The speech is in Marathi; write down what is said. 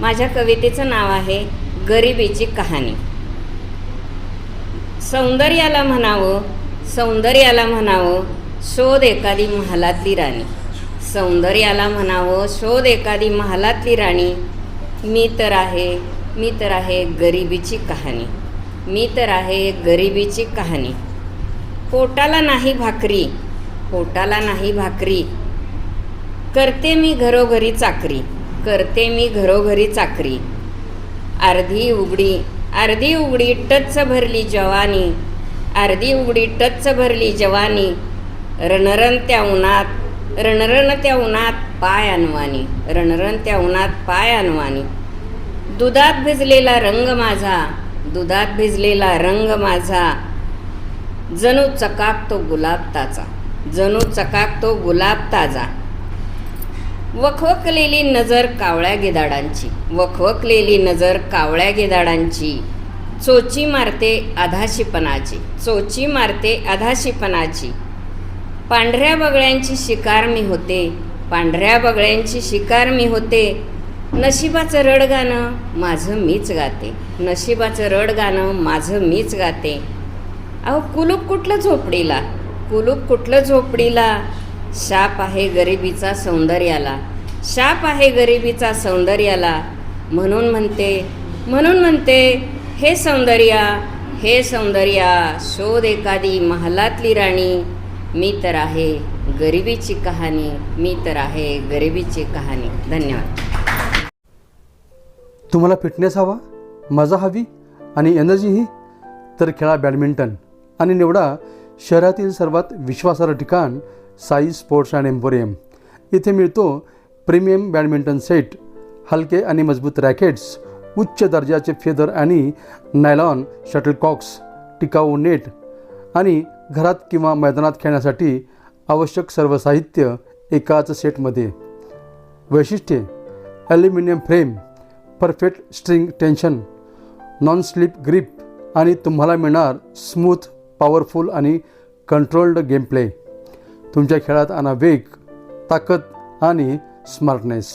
माझ्या कवितेचं नाव आहे गरिबीची कहाणी. सौंदर्याला म्हणावं शोध एखादी महालातली राणी. सौंदर्याला म्हणावं शोध एखादी महालातली राणी. मी तर आहे गरिबीची कहाणी. मी तर आहे गरिबीची कहाणी. पोटाला नाही भाकरी, करते मी घरोघरी चाकरी. अर्धी उघडी टच्च भरली जवानी. रणरण त्या उन्हात पाय अनवानी. दुधात भिजलेला रंग माझा जणू चकाकतो गुलाब ताजा. वखवकलेली नजर कावळ्या गिधाडांची. चोची मारते आधाशीपणाची. पांढऱ्या बगळ्यांची शिकार मी होते. नशिबाचं रडगाणं माझं मीच गाते. अहो कुलूप कुठलं झोपडीला. शाप आहे गरिबीचा सौंदर्याला. म्हणून म्हणते हे सौंदर्या शोध एखादी महालातली राणी. मी तर आहे गरिबीची कहाणी. धन्यवाद. तुम्हाला फिटनेस हवा, मजा हवी आणि एनर्जीही, तर खेळा बॅडमिंटन आणि निवडा शहरातील सर्वात विश्वासार्ह ठिकाण साई स्पोर्ट्स अँड एम्पोरियम. इथे मिळतो प्रीमियम बॅडमिंटन सेट, हलके आणि मजबूत रॅकेट्स, उच्च दर्जाचे फेदर आणि नायलॉन शटलकॉक्स, टिकाऊ नेट आणि घरात किंवा मैदानात खेळण्यासाठी आवश्यक सर्व साहित्य एकाच सेटमध्ये. वैशिष्ट्ये: aluminium frame, perfect string tension, non slip grip आणि तुम्हाला मिळणार स्मूथ, पॉवरफुल आणि कंट्रोल्ड गेम प्ले. तुमच्या खेळात आणा वेग, ताकद आणि स्मार्टनेस.